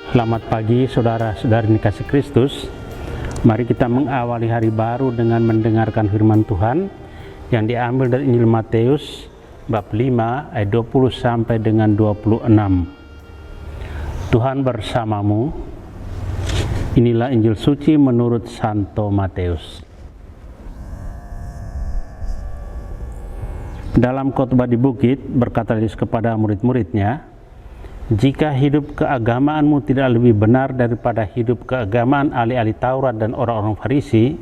Selamat pagi saudara-saudari dikasih Kristus. Mari kita mengawali hari baru dengan mendengarkan firman Tuhan yang diambil dari Injil Matius bab 5 ayat 20 sampai dengan 26. Tuhan bersamamu. Inilah Injil suci menurut Santo Matius. Dalam khotbah di bukit berkata Yesus kepada murid-muridnya, "Jika hidup keagamaanmu tidak lebih benar daripada hidup keagamaan ahli-ahli Taurat dan orang-orang Farisi,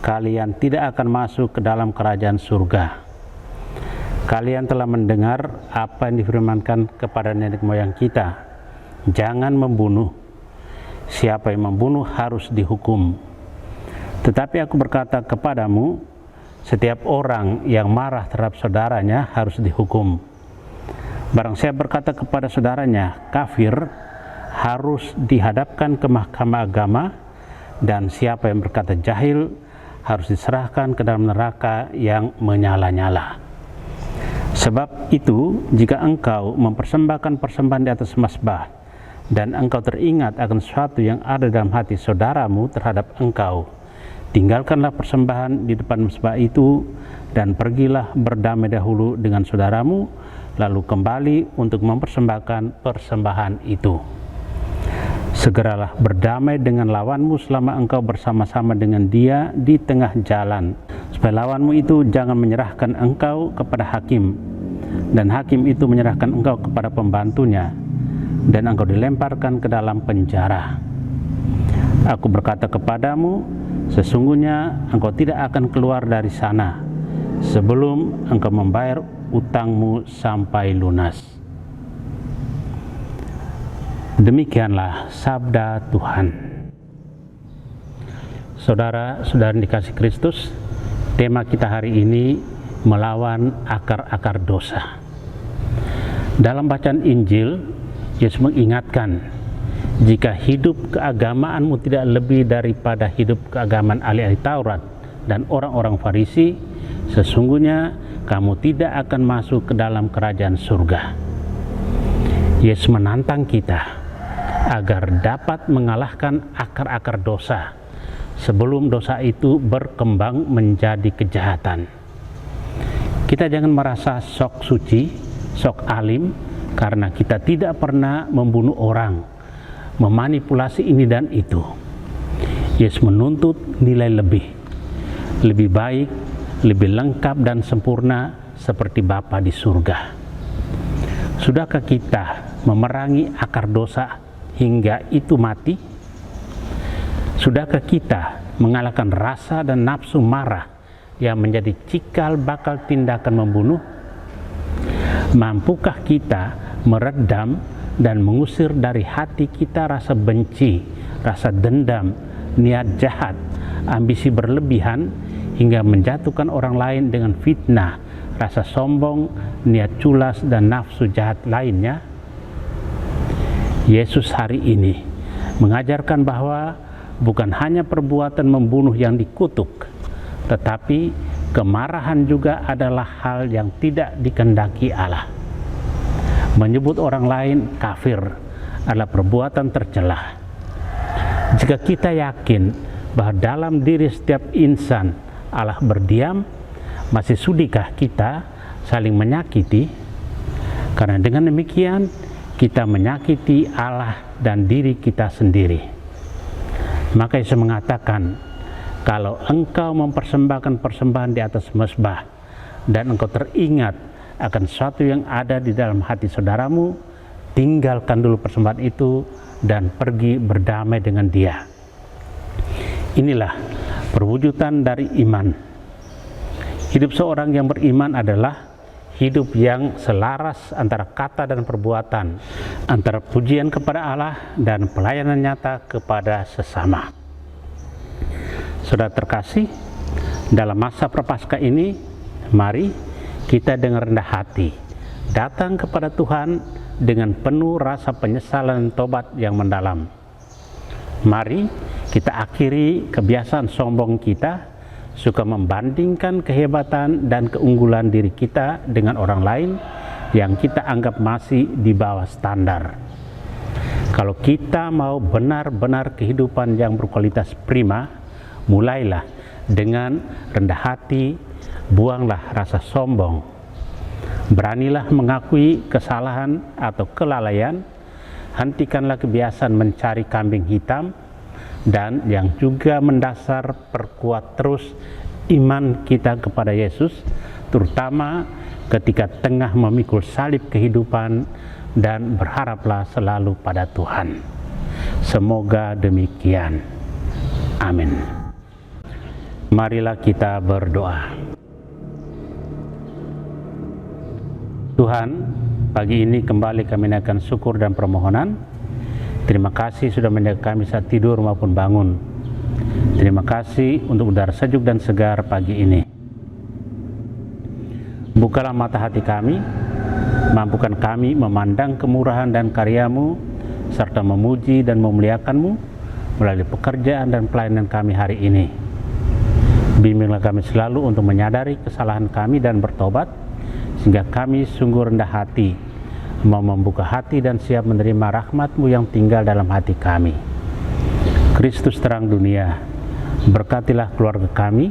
kalian tidak akan masuk ke dalam kerajaan surga. Kalian telah mendengar apa yang difirmankan kepada nenek moyang kita, jangan membunuh. Siapa yang membunuh harus dihukum. Tetapi aku berkata kepadamu, setiap orang yang marah terhadap saudaranya harus dihukum. Barang siapa berkata kepada saudaranya kafir, harus dihadapkan ke mahkamah agama, dan siapa yang berkata jahil harus diserahkan ke dalam neraka yang menyala-nyala. Sebab itu, jika engkau mempersembahkan persembahan di atas mazbah, dan engkau teringat akan sesuatu yang ada dalam hati saudaramu terhadap engkau, tinggalkanlah persembahan di depan mazbah itu, dan pergilah berdamai dahulu dengan saudaramu, lalu kembali untuk mempersembahkan persembahan itu. Segeralah berdamai dengan lawanmu selama engkau bersama-sama dengan dia di tengah jalan, supaya lawanmu itu jangan menyerahkan engkau kepada hakim, dan hakim itu menyerahkan engkau kepada pembantunya, dan engkau dilemparkan ke dalam penjara. Aku berkata kepadamu, sesungguhnya engkau tidak akan keluar dari sana sebelum engkau membayar utangmu sampai lunas." Demikianlah sabda Tuhan. Saudara-saudari dikasih Kristus, tema kita hari ini melawan akar-akar dosa. Dalam bacaan Injil, Yesus mengingatkan, jika hidup keagamaanmu tidak lebih daripada hidup keagamaan ahli-ahli Taurat dan orang-orang Farisi, sesungguhnya kamu tidak akan masuk ke dalam kerajaan surga. Yesus menantang kita agar dapat mengalahkan akar-akar dosa sebelum dosa itu berkembang menjadi kejahatan. Kita jangan merasa sok suci, sok alim, karena kita tidak pernah membunuh orang, memanipulasi ini dan itu. Yesus menuntut nilai lebih baik, lebih lengkap dan sempurna seperti Bapa di surga. Sudahkah kita memerangi akar dosa hingga itu mati? Sudahkah kita mengalahkan rasa dan nafsu marah yang menjadi cikal bakal tindakan membunuh? Mampukah kita meredam dan mengusir dari hati kita rasa benci, rasa dendam, niat jahat, ambisi berlebihan, hingga menjatuhkan orang lain dengan fitnah, rasa sombong, niat culas, dan nafsu jahat lainnya? Yesus hari ini mengajarkan bahwa bukan hanya perbuatan membunuh yang dikutuk, tetapi kemarahan juga adalah hal yang tidak dikehendaki Allah. Menyebut orang lain kafir adalah perbuatan tercela. Jika kita yakin bahwa dalam diri setiap insan Allah berdiam, masih sudikah kita saling menyakiti? Karena dengan demikian kita menyakiti Allah dan diri kita sendiri. Maka Yesus mengatakan, kalau engkau mempersembahkan persembahan di atas mazbah dan engkau teringat akan sesuatu yang ada di dalam hati saudaramu, tinggalkan dulu persembahan itu dan pergi berdamai dengan dia. Inilah perwujudan dari iman. Hidup seorang yang beriman adalah hidup yang selaras antara kata dan perbuatan, antara pujian kepada Allah dan pelayanan nyata kepada sesama. Saudara terkasih, dalam masa Prapaskah ini, mari kita dengan rendah hati datang kepada Tuhan dengan penuh rasa penyesalan dan tobat yang mendalam. Mari kita akhiri kebiasaan sombong kita, suka membandingkan kehebatan dan keunggulan diri kita dengan orang lain yang kita anggap masih di bawah standar. Kalau kita mau benar-benar kehidupan yang berkualitas prima, mulailah dengan rendah hati, buanglah rasa sombong. Beranilah mengakui kesalahan atau kelalaian, hentikanlah kebiasaan mencari kambing hitam, dan yang juga mendasar, perkuat terus iman kita kepada Yesus, terutama ketika tengah memikul salib kehidupan, dan berharaplah selalu pada Tuhan. Semoga demikian. Amin. Marilah kita berdoa. Tuhan, pagi ini kembali kami naikkan syukur dan permohonan. Terima kasih sudah menjaga kami saat tidur maupun bangun. Terima kasih untuk udara sejuk dan segar pagi ini. Bukalah mata hati kami, mampukan kami memandang kemurahan dan karya-Mu, serta memuji dan memuliakan-Mu melalui pekerjaan dan pelayanan kami hari ini. Bimbinglah kami selalu untuk menyadari kesalahan kami dan bertobat, sehingga kami sungguh rendah hati, mau membuka hati dan siap menerima rahmat-Mu yang tinggal dalam hati kami. Kristus terang dunia, berkatilah keluarga kami,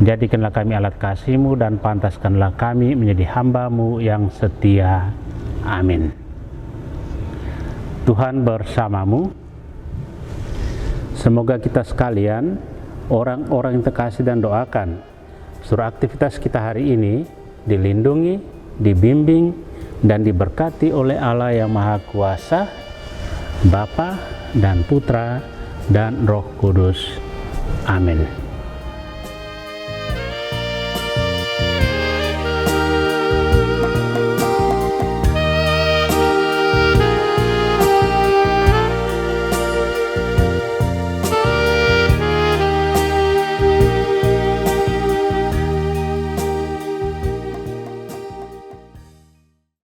jadikanlah kami alat kasih-Mu dan pantaskanlah kami menjadi hamba-Mu yang setia. Amin. Tuhan bersamamu. Semoga kita sekalian, orang-orang yang terkasih dan doakan, seluruh aktivitas kita hari ini dilindungi, dibimbing, dan diberkati oleh Allah yang Maha Kuasa, Bapa dan Putra dan Roh Kudus. Amin.